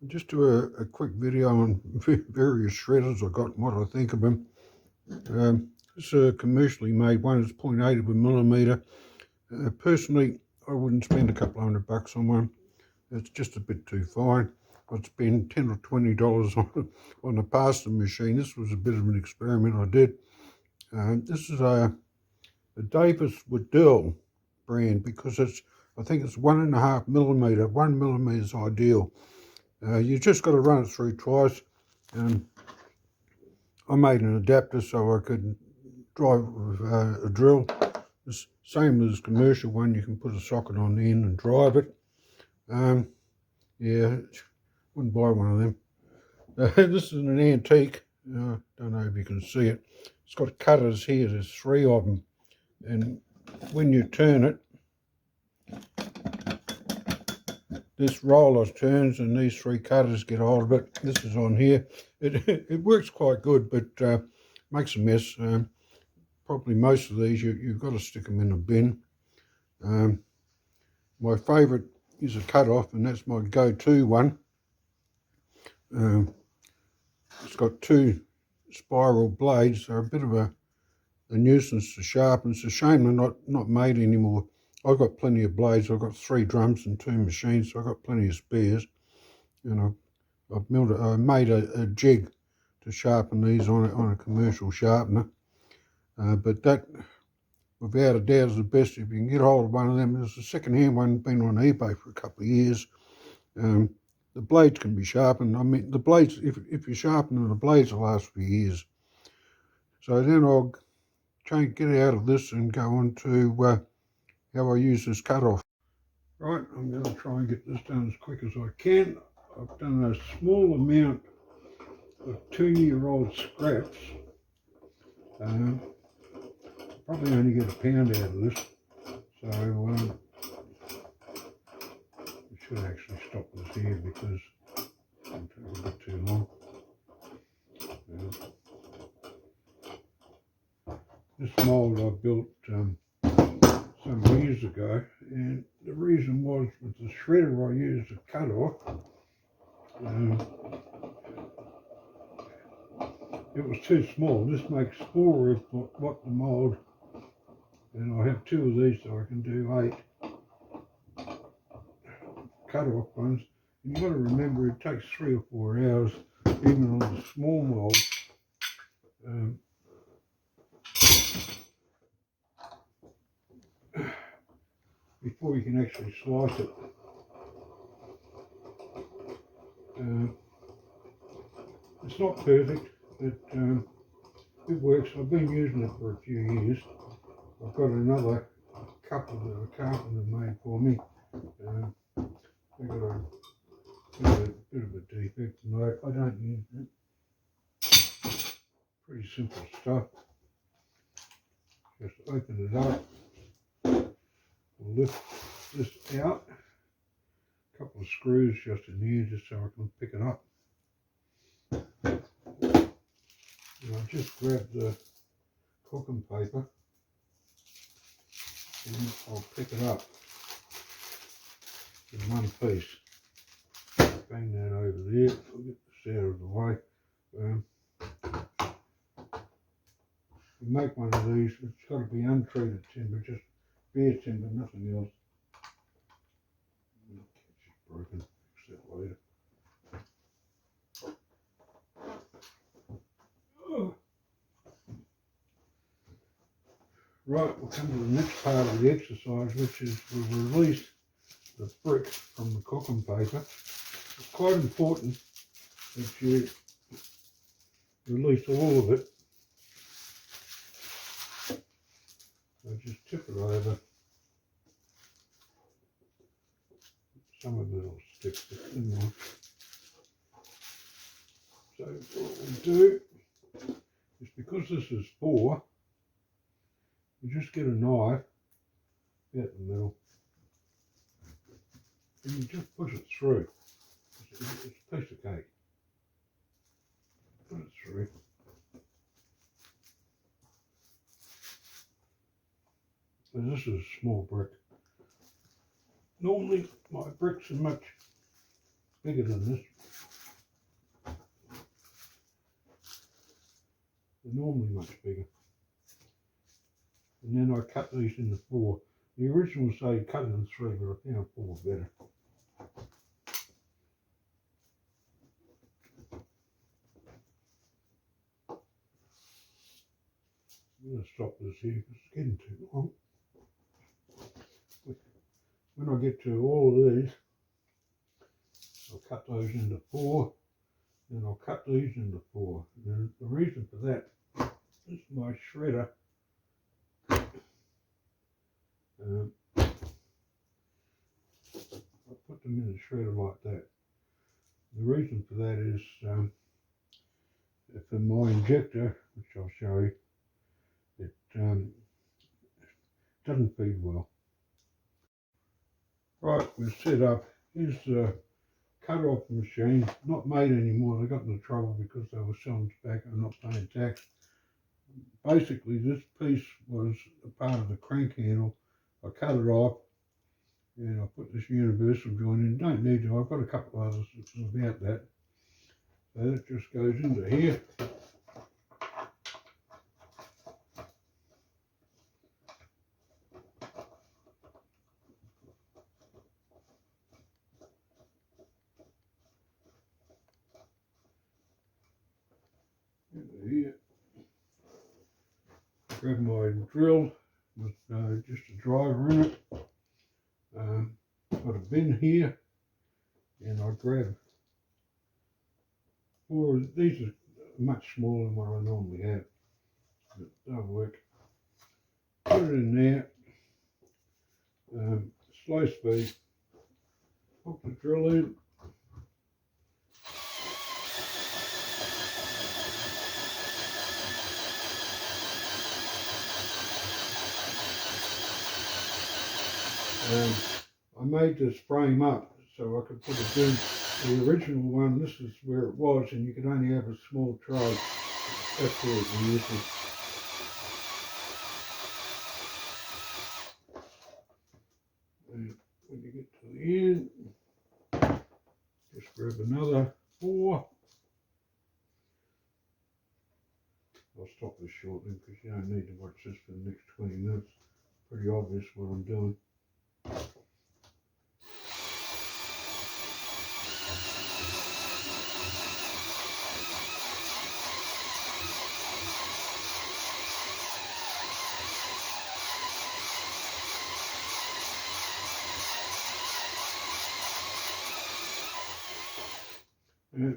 Just do a quick video on various shredders I got and what I think of them. This is a commercially made one. It's 0.8 of a millimetre. Personally, I wouldn't spend a couple $100 on one. It's just a bit too fine. I'd spend $10 or $20 on a pasta machine. This was a bit of an experiment I did. This is a Davis Waddell brand because I think it's 1.5 millimetre. 1 millimetre is ideal. You just got to run it through twice. I made an adapter so I could drive a drill. It's same as commercial one. You can put a socket on the end and drive it. Yeah, wouldn't buy one of them. This is an antique. Don't know if you can see it. It's got cutters here. There's 3 of them, and when you turn it, this roller turns and these 3 cutters get hold of it. This is on here. It works quite good, but makes a mess. Probably most of these you've got to stick them in a bin. My favourite is a Cuthof, and that's my go-to one. It's got 2 spiral blades. They're a bit of a nuisance to sharpen. It's a shame they're not made anymore. I've got plenty of blades. I've got 3 drums and 2 machines, so I've got plenty of spares. And I made a jig to sharpen these on a commercial sharpener. But that, without a doubt, is the best if you can get hold of one of them. There's a second-hand one, been on eBay for a couple of years. The blades can be sharpened. I mean, the blades, if you sharpen them, the blades will last for years. So then I'll get out of this and go on to how I use this Cuthof. Right, I'm going to try and get this done as quick as I can. I've done a small amount of 2-year-old scraps. Probably only get £1 out of this. So we should actually stop this here because it'll take a bit too long. This mould I built some years ago, and the reason was with the shredder I used a Cuthof. It was too small. This makes 4 of what the mould, and I have 2 of these, so I can do 8 Cuthof ones. And you've got to remember it takes 3 or 4 hours, even on the small mould. Before you can actually slice it. It's not perfect, but it works. I've been using it for a few years. I've got another couple that a carpenter made for me. They've got a bit of a defect, and I don't use it. Pretty simple stuff. Just open it up. Lift this out, a couple of screws just in here just so I can pick it up. And I just grab the cooking paper and I'll pick it up in one piece. Bang that over there. I'll get this out of the way. To make one of these, it's got to be untreated timber, just bare timber, nothing else. It's broken, fix that later. Right, we'll come to the next part of the exercise, which is we'll release the brick from the cooking paper. It's quite important that you release all of it. So just tip it over. Some of it will stick to the thin one. So what we'll do is, because this is 4, you just get a knife out the middle and you just push it through. It's a piece of cake. Put it through. And this is a small brick. Normally my bricks are much bigger than this. They're normally much bigger. And then I cut these into 4. The original say cut in 3, but I found 4 better. I'm going to stop this here because it's getting too long. When I get to all of these, I'll cut those into 4, and I'll cut these into 4. And the reason for that is my shredder. I put them in the shredder like that. The reason for that is for my injector, which I'll show you, it doesn't feed well. Right, we're set up. Here's the Cuthof machine, not made anymore. They got into trouble because they were selling tobacco and not paying tax. Basically, this piece was a part of the crank handle. I cut it off and I put this universal joint in. Don't need to, I've got a couple of others about that. So that just goes into here. Into here. Grab my drill with just a driver in it. Got a bin here, and I grab 4. These are much smaller than what I normally have, but they'll work. Put it in there, slow speed, pop the drill in. I made this frame up so I could put it in. The original one, this is where it was, and you could only have a small tray. That's where it uses it. And when you get to the end, just grab another 4. I'll stop this shortly because you don't need to watch this for the next 20 minutes. Pretty obvious what I'm doing.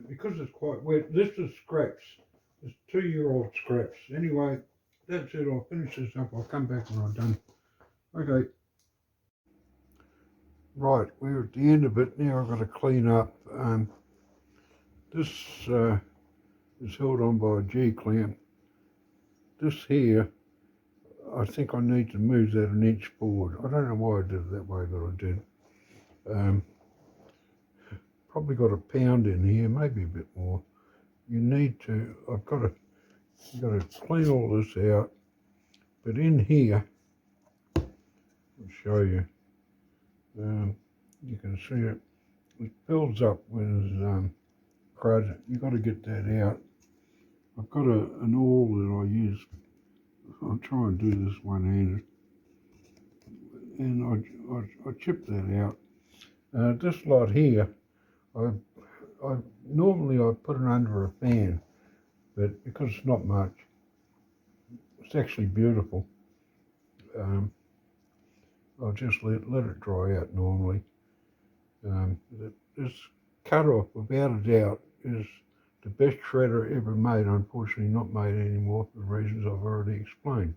Because it's quite wet, this is scraps. It's 2-year-old scraps. Anyway, that's it. I'll finish this up. I'll come back when I'm done. Okay. Right, we're at the end of it. Now I've got to clean up. This is held on by a G-clamp. This here, I think I need to move that an inch forward. I don't know why I did it that way, but I did. Probably got a pound in here, maybe a bit more. You need to, you've got to clean all this out. But in here, I'll show you. You can see it. It builds up with crud. You've got to get that out. I've got an awl that I use. I'll try and do this one-handed. And I chip that out. This lot here, normally I put it under a fan, but because it's not much, it's actually beautiful. I'll just let it dry out normally. This Cuthof, without a doubt, is the best shredder ever made. Unfortunately not made anymore for the reasons I've already explained.